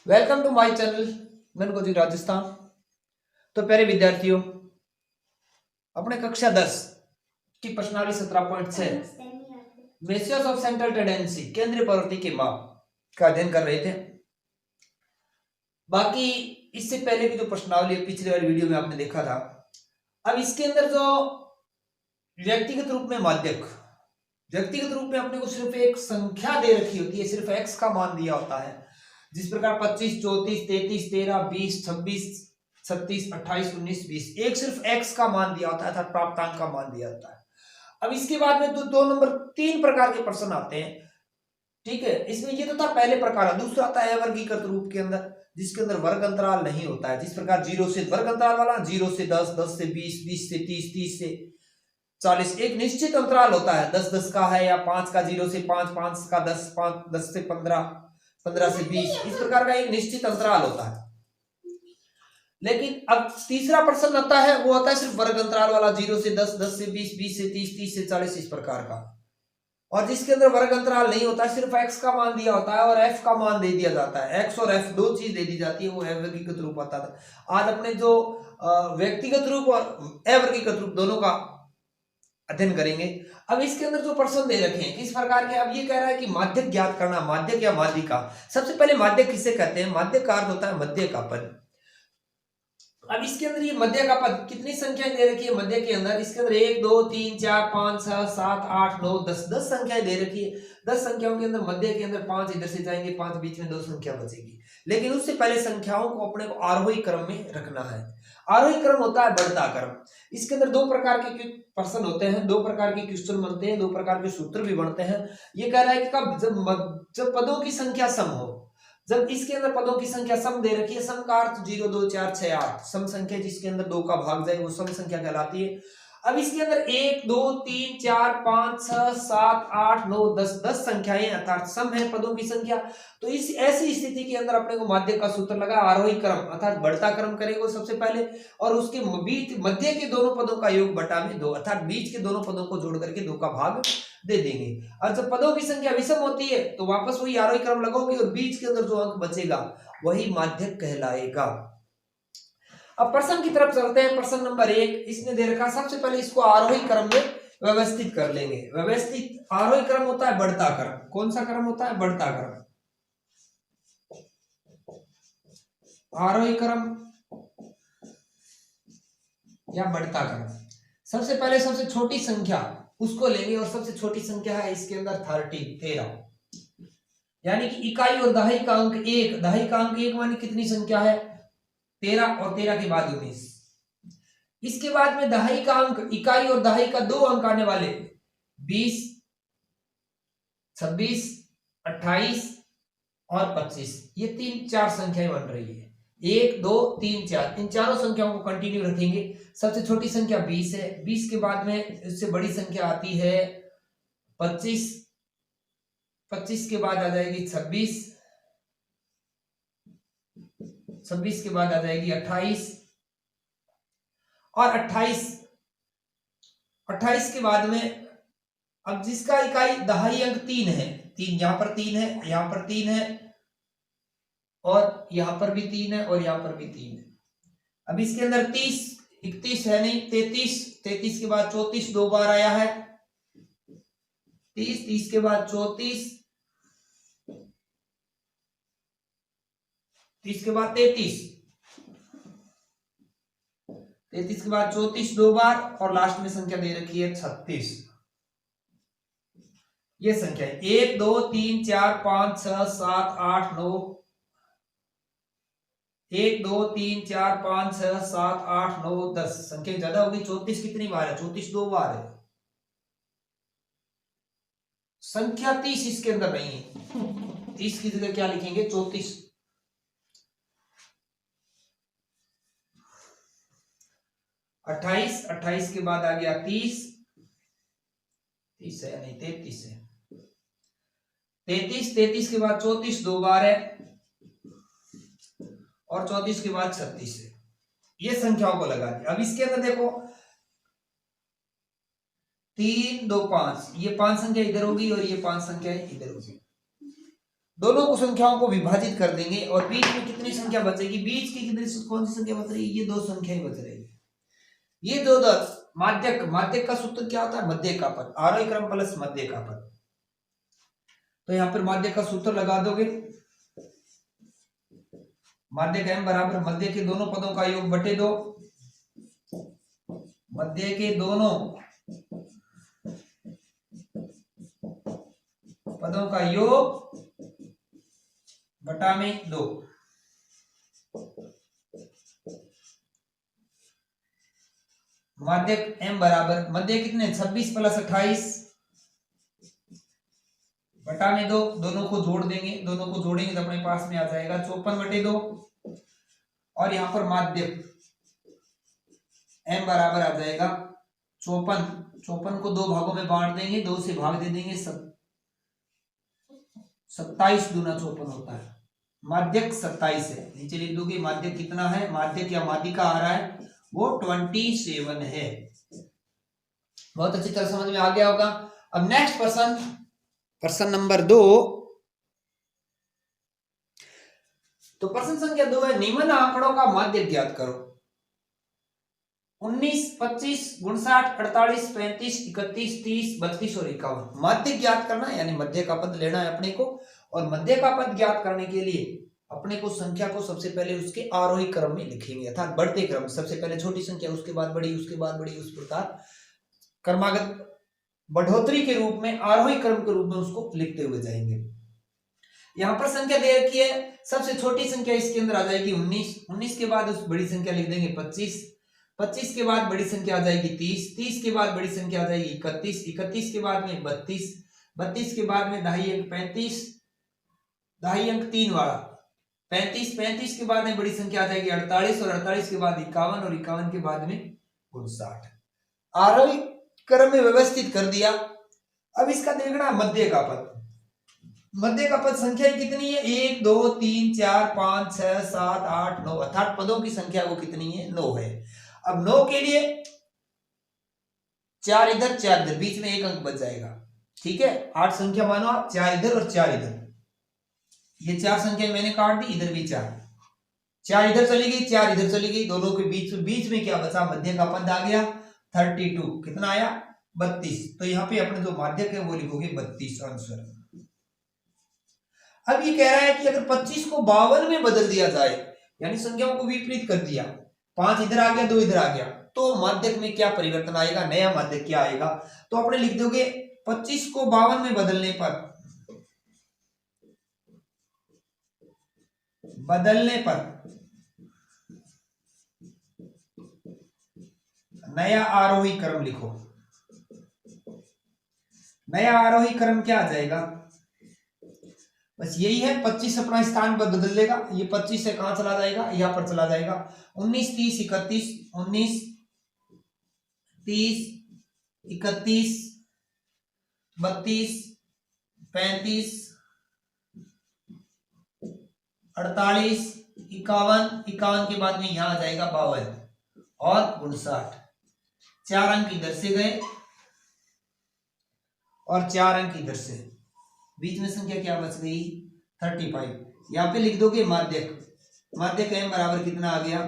Welcome to my channel Mankoji Rajasthan. तो प्यारे विद्यार्थियों, अपने कक्षा 10 की प्रश्नावली 17.6 मेसियर्स ऑफ सेंट्रल टेंडेंसी केंद्रीय प्रवृत्ति के माप का अध्ययन कर रहे थे। बाकी इससे पहले की जो प्रश्नावली पिछले वाली वीडियो में आपने देखा था। अब इसके अंदर जो व्यक्तिगत रूप में माध्यक, व्यक्तिगत रूप में अपने को सिर्फ एक संख्या दे रखी होती है, सिर्फ एक्स का मान दिया होता है। जिस प्रकार 25, 34, 33, 13, 20, 26, 36, 28, 19, 20 एक सिर्फ एक्स का मान दिया होता है अर्थात प्राप्तांक का मान दिया होता है। अब इसके बाद में तो दो नंबर 3 प्रकार के प्रश्न आते हैं। ठीक है, इसमें ये तो था पहले प्रकार। दूसरा आता है अवर्गीकृत रूप के अंदर, जिसके अंदर वर्ग अंतराल नहीं होता है। जिस प्रकार 0 से वर्ग अंतराल वाला, 0 से 10, 10 से 20, 20 से 30, 30 से 40 एक निश्चित अंतराल होता है। 10 10 का है या 5 का, 0 से 5, 5 का 10, 5 10 से 15, 15 से 20 इस प्रकार का एक निश्चित अंतराल होता है। लेकिन अब तीसरा प्रश्न आता है, वो आता है सिर्फ वर्ग अंतराल वाला, 0 से 10, 10 से 20, 20 से 30, 30 से 40 इस प्रकार का। और जिसके अंदर वर्ग अंतराल नहीं होता है, सिर्फ x का मान दिया होता है और f का मान दे दिया जाता है। x और f दो चीज दे दी जाती है, वो अवर्गीकृत रूप आता था। आज अपने जो व्यक्तिगत रूप और अवर्गीकृत रूप दोनों का अध्ययन करेंगे। अब इसके अंदर जो प्रश्न दे रखे हैं किस प्रकार के, अब ये कह रहा है कि माध्यक ज्ञात करना, माध्यक या माध्यिका। सबसे पहले माध्यक किसे कहते हैं? माध्यक का अर्थ होता है मध्य का पद। अब इसके अंदर ये मध्य का पद कितनी संख्याएं दे रखी है मध्य के अंदर? इसके अंदर 1 2 3 4 5 6 7 8 9 10 10 संख्याएं दे रखी है। 10 संख्याओं के अंदर मध्य के अंदर 5 इधर से जाएंगे, 5 बीच में 2 संख्या बचेगी। लेकिन उससे पहले संख्याओं को अपने को आरोही क्रम में रखना है। आरोही क्रम होता है बढ़ता क्रम। इसके अंदर दो प्रकार के प्रश्न होते हैं, दो प्रकार के क्वेश्चन बनते हैं, दो प्रकार के सूत्र भी बनते हैं। ये कह रहा है कि कब, जब पदों की संख्या सम हो। जब इसके अंदर पदों की संख्या सम दे रखी है, सम का अर्थ 0 2 4 6 8 सम संख्या जिसके अंदर 2 का भाग जाए वो सम संख्या कहलाती है। अब इसके अंदर 1 2 3 4 5 6 7 8 9 10 10 संख्याएं अर्थात सम है पदों की संख्या। तो इस ऐसी स्थिति के अंदर अपने को माध्य का सूत्र लगा, आरोही क्रम अर्थात बढ़ता क्रम करेगा सबसे पहले, और उसके बीच मध्य के दोनों पदों का योग बटा में 2 अर्थात बीच के दोनों पदों को जोड़ करके 2 का भाग दे देंगे। और जब पदों की संख्या विषम होती है तो वापस वही आरोही क्रम लगाओगे और बीच के अंदर जो अंक बचेगा वही माध्यक कहलाएगा। अब प्रश्न की तरफ चलते हैं। प्रश्न नंबर 1 इसने दे रखा, सबसे पहले इसको आरोही क्रम में व्यवस्थित कर लेंगे। व्यवस्थित आरोही क्रम होता है बढ़ता क्रम। कौन सा क्रम होता है? बढ़ता क्रम। आरोही क्रम या बढ़ता क्रम। सबसे पहले सबसे छोटी संख्या उसको लेंगे और सबसे छोटी संख्या है इसके अंदर 13, यानी कि इकाई और दहाई का अंक 1, दहाई का अंक 1 मानी कितनी संख्या है? 13 और 13 के बाद 19। इसके बाद में दहाई का अंक, इकाई और दहाई का 2 अंक आने वाले 20, 26, 28 और 25। ये 3 4 संख्याएं बन रही है। 1 2 3 4 इन चारों संख्याओं को कंटिन्यू रखेंगे। सबसे छोटी संख्या 20 है। 20 के बाद में उससे बड़ी संख्या आती है 25। 25 के बाद आ जाएगी 26। 26 के बाद आ जाएगी 28 और 28 के बाद में, अब जिसका इकाई दहाई अंक 3 है, 3 यहां पर 3 है, यहां पर 3 है और यहां पर भी 3 है और यहां पर भी 3 है। अब इसके अंदर 30 31 है नहीं, 33, 33 के बाद 34 2 बार आया है। 30 30 के बाद 34, 30 के बाद 33, 33 के बाद 34 2 बार और लास्ट में संख्या दे रखी है 36। ये संख्या है 1 2 3 4 5 6 7 8 9, 1 2 3 4 5 6 7 8 9 10 संख्या ज्यादा होगी। 34 कितनी बार है? 34 2 बार है। संख्या 30 इसके अंदर नहीं है। 30 की जगह क्या लिखेंगे? 34। 28, 28 के बाद आ गया 30, 30 है नहीं 33 है। 33, 33 के बाद 34 2 बार है और 34 के बाद 36 है। ये संख्याओं को लगा दिया। अब इसके अंदर देखो 3 2 5, ये 5 संख्या इधर होगी और ये 5 संख्या इधर होगी। दोनों को संख्याओं को विभाजित कर देंगे और बीच में कितनी संख्या बचेगी, बीच की कितनी कौन सी संख्या बच रही है, ये दो संख्या ही बच रही है। ये दो माध्यक, माध्यक का सूत्र क्या होता है, मध्य का पद, आरोही क्रम प्लस मध्य का पद। तो यहां पर माध्यक का सूत्र लगा दोगे, माध्यक m बराबर मध्य के दोनों पदों का योग बटे 2, मध्य के दोनों पदों का योग बटा में 2। माध्यक m बराबर मध्य कितने 26 प्लस 28 बटा में 2, दोनों को जोड़ देंगे, दोनों को जोड़ेंगे तो अपने पास में आ जाएगा 54/2। और यहां पर माध्यक m बराबर आ जाएगा 54, 54 को दो भागों में बांट देंगे, 2 से भाग दे देंगे, 27 दूना 54 होता है, माध्यक 27 है। नीचे लिख दोगे माध्यक कितना है, माध्यक या माध्यिका आ रहा है वो 27 है। बहुत अच्छी तरह समझ में आ गया होगा। अब नेक्स्ट प्रश्न नंबर 2। तो प्रश्न संख्या 2 है, निम्न आंकड़ों का माध्यक ज्ञात करो। 19, 25, 59, 48, 35, 31, 30, 32 और 51 माध्यक ज्ञात करना है, यानी मध्य का पद लेना है अपने को। और मध्य का पद ज्ञात करने के लिए अपने को संख्या को सबसे पहले उसके आरोही क्रम में लिखेंगे, अर्थात बढ़ते क्रम, सबसे पहले छोटी संख्या, उसके बाद बड़ी, उसके बाद बड़ी, उस प्रकार क्रमागत बढ़ोतरी के रूप में, आरोही क्रम के रूप में उसको लिखते हुए जाएंगे। यहां पर संख्या दे रखी है, सबसे छोटी संख्या इसके अंदर आ जाएगी 19, 19 के बाद उस बड़ी संख्या लिख देंगे 25, 25 के बाद बड़ी संख्या आ जाएगी 30, 30 के बाद बड़ी संख्या आ जाएगी 31, 31 के बाद में 32, 32 के बाद में 2.5 अंक 35, 2.5 अंक 3 वाला 35, 35 के बाद में बड़ी संख्या आ जाएगी 48 और 48 के बाद 51 और 51 के बाद में 59। आरोही क्रम में व्यवस्थित कर दिया। अब इसका देखना मध्य का पद, मध्य का पद संख्या कितनी है, 1 2 3 4 5 6 7 8 9, अर्थात पदों की संख्या वो कितनी है, 9 है। अब 9 के लिए 4 इधर 4 इधर, बीच में 1 अंक बच जाएगा, ठीक है। 8 संख्या मानो आप, 4 इधर और 4 इधर, ये 4 संख्या मैंने काट दी, इधर भी 4 इधर चली गई, 4 इधर चली गई, दोनों के बीच में क्या बचा, मध्य का पद आ गया 32, कितना आया 32। तो यहाँ पे अपने जो माध्यक है वो लिखोगे 32 आंसर। अब ये कह रहा है कि अगर 25 को 52 में बदल दिया जाए, यानी संख्याओं को विपरीत कर दिया, 5 इधर आ गया 2 इधर आ गया, तो माध्यक में क्या परिवर्तन आएगा, नया माध्यक क्या आएगा। तो अपने लिख दोगे 25 को 52 में बदलने पर नया आरोही क्रम लिखो। नया आरोही क्रम क्या आ जाएगा, बस यही है, 25 अपना स्थान पर बदल लेगा, ये 25 से कहां चला जाएगा, यहां पर चला जाएगा। 19 30 31, 19 30 31 32 35 48 51, 51 के बाद में यहां आ जाएगा 52 और 59। 4 अंक इधर से गए और 4 अंक इधर से, बीच में संख्या क्या बच गई 35। यहां पे लिख दोगे माध्यक, माध्यक m बराबर कितना आ गया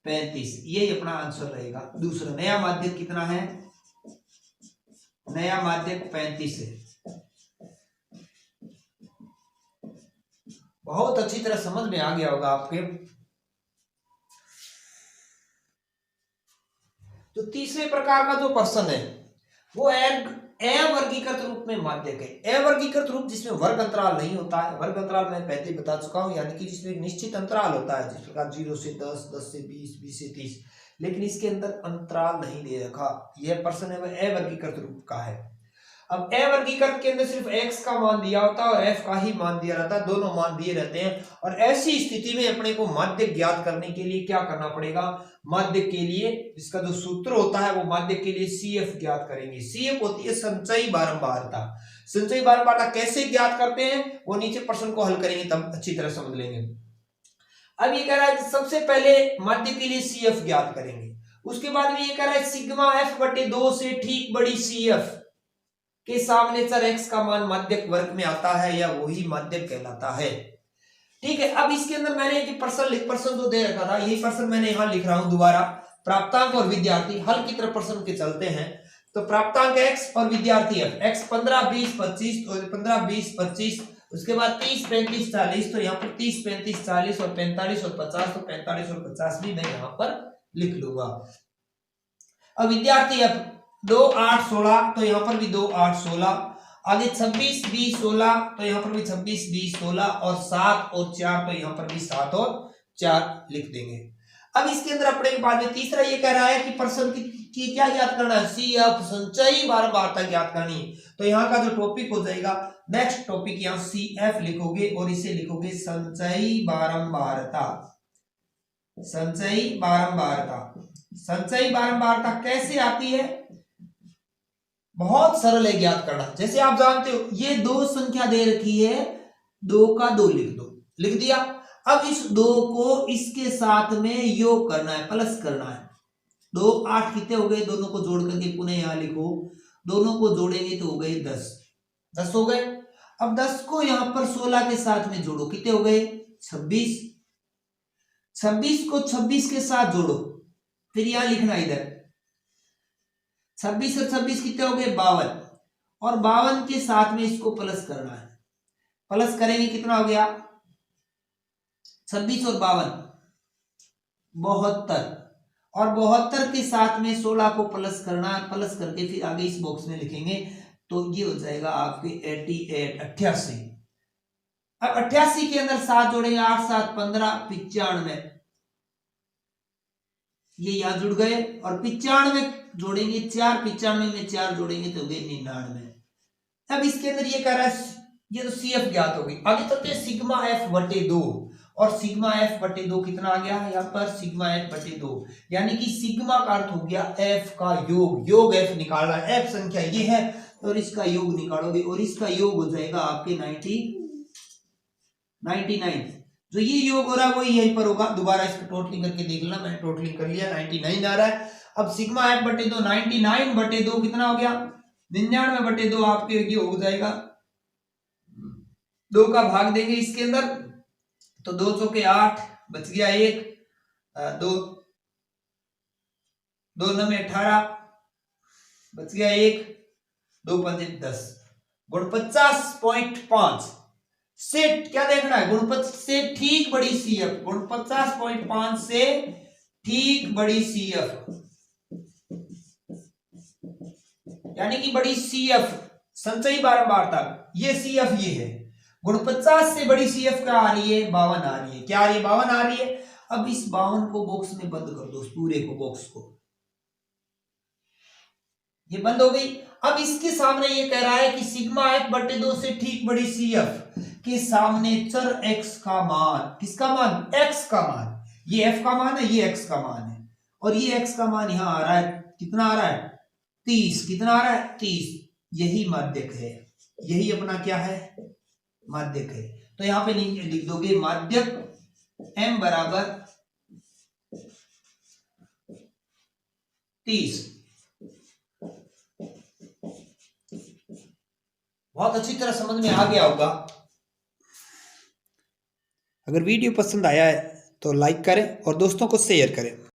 35, ये अपना आंसर रहेगा। दूसरा नया माध्यक कितना है, नया माध्यक 35 है। बहुत अच्छी तरह समझ में आ गया होगा आपके। तो तीसरे प्रकार का जो प्रश्न है वो अवर्गीकृत रूप में माध्यक है। अवर्गीकृत रूप जिसमें वर्ग अंतराल नहीं होता है, वर्ग अंतराल मैं पहले बता चुका हूं, यानी कि जिसमें एक निश्चित अंतराल होता है, जिस प्रकार 0 से 10, 10 से 20, 20 से 30, लेकिन इसके अंदर अंतराल नहीं दे रखा। यह प्रश्न है वह अवर्गीकृत रूप का है। अब अवर्गीकृत के अंदर सिर्फ x का मान दिया होता है और f का ही मान दिया रहता है, दोनों मान दिए रहते हैं। और ऐसी स्थिति में अपने को माध्यक ज्ञात करने के लिए क्या करना पड़ेगा, माध्यक के लिए इसका जो सूत्र होता है वो माध्यक के लिए CF ज्ञात करेंगे। CF होती है संचयी बारंबारता। संचयी बारंबारता कैसे ज्ञात करते हैं वो नीचे प्रश्न को हल करेंगे तब अच्छी तरह समझ लेंगे। अब ये कह रहा है सबसे पहले माध्यक के लिए CF ज्ञात करेंगे, उसके बाद में ये कह रहा है सिग्मा F/2 से ठीक बड़ी CF। के सामने चर x का मान माध्यक वर्ग में आता है या वही माध्यक कहलाता है। ठीक है, अब इसके अंदर मैंने एक प्रश्न तो दे रखा था, यही प्रश्न मैंने यहाँ लिख रहा हूं दोबारा। प्राप्तांक और विद्यार्थी, हल की तरफ प्रश्न के चलते हैं। तो प्राप्तांक x और विद्यार्थी x 15 20 25, तो 15 20 25, उसके बाद 30 35 40, तो यहाँ पर 30 35 40 और 45 और 50, तो 45 और 50 भी मैं यहाँ पर लिख लूंगा। अब विद्यार्थी f 2 8 16, तो यहाँ पर भी 2 8 16, आगे 26 20 16, तो यहाँ पर भी 26 20 16, और 7 और 4, तो यहाँ पर भी 7 और 4 लिख देंगे। अब इसके अंदर अपने के बाद में तीसरा ये कह रहा है कि प्रश्न की क्या ज्ञात करना है, CF संचयी बारंबारता ज्ञात करनी है। तो यहाँ का जो टॉपिक हो जाएगा, नेक्स्ट टॉपिक यहाँ CF लिखोगे और इसे लिखोगे संचयी बारंबारता। संचयी बारंबारता, संचयी बारंबारता कैसे आती है, बहुत सरल है ज्ञात करना। जैसे आप जानते हो ये दो संख्या दे रखी है, 2 का 2 लिख दो, लिख दिया। अब इस 2 को इसके साथ में योग करना है, प्लस करना है। 2 8 कितने हो गए, दोनों को जोड़ करके पुनः यहां लिखो, दोनों को जोड़ेंगे तो हो गए 10 हो गए। अब 10 को यहां पर 16 के साथ में जोड़ो, कितने हो गए 26। 26 को 26 के साथ जोड़ो, फिर यहां लिखना इधर 26 और 26 कितने हो गए 52, और 52 के साथ में इसको प्लस करना है। प्लस करेंगे कितना हो गया 26 और 52 72, और 72 के साथ में 16 को प्लस करना है। प्लस करके फिर आगे इस बॉक्स में लिखेंगे, तो ये हो जाएगा आपके 88 88। अब 88 के अंदर 7 जोड़ेंगे, 8 7 15 95, ये यहां जुड़ गए, और 95 जोड़ेंगे 4, 95 में 4 जोड़ेंगे तो हो गए 99। अब इसके अंदर ये कह रहा है, ये तो CF ज्ञात होगी। आगे चलते हैं सिग्मा F बटे 2, और सिग्मा F बटे 2 कितना आ गया है यहाँ पर, सिग्मा F बटे 2, यानी कि सिग्मा का अर्थ हो गया F का योग। योग F निकालना है, F संख्या ये है और इसका योग निकालोगे, और इसका योग हो जाएगा आपके 99। जो ये योग हो रहा है वही यहीं पर होगा, दोबारा इसको टोटलिंग करके देख लेना, मैंने टोटलिंग कर लिया 99 आ रहा है। अब सिग्मा F बटे 2, 99 बटे 2 कितना हो गया 99 बटे 2, आपके ये हो जाएगा, 2 का भाग देंगे इसके अंदर, तो 2 चौके 8, बच गया 1, 2 2 9 में 18, बच गया 1, 2 5 10, गुण 50.5 से क्या देखना है, गुण 50 से ठीक बड़ी CF, गुण 50.5 से ठीक बड़ी CF, यानी कि बड़ी CF संचयी बारंबारता, ये CF ये है। गुण 50 से बड़ी CF क्या आ रही है 52 आ रही है, क्या आ रही है 52 आ रही है। अब इस 52 को बॉक्स में बंद कर दो, पूरे को बॉक्स को, ये बंद हो गई। अब इसके सामने ये कह रहा है कि सिग्मा F बटे 2 से ठीक बड़ी CF के सामने चर x का मान, किसका मान x का मान, ये f का मान है, ये x का मान है, और ये x का मान यहां आ रहा है, कितना आ रहा है 30, कितना आ रहा है 30, यही माध्यक है, यही अपना क्या है माध्यक है। तो यहां पे लिख दोगे माध्यक m बराबर 30। बहुत अच्छी तरह समझ में आ गया होगा। अगर वीडियो पसंद आया है तो लाइक करें और दोस्तों को शेयर करें।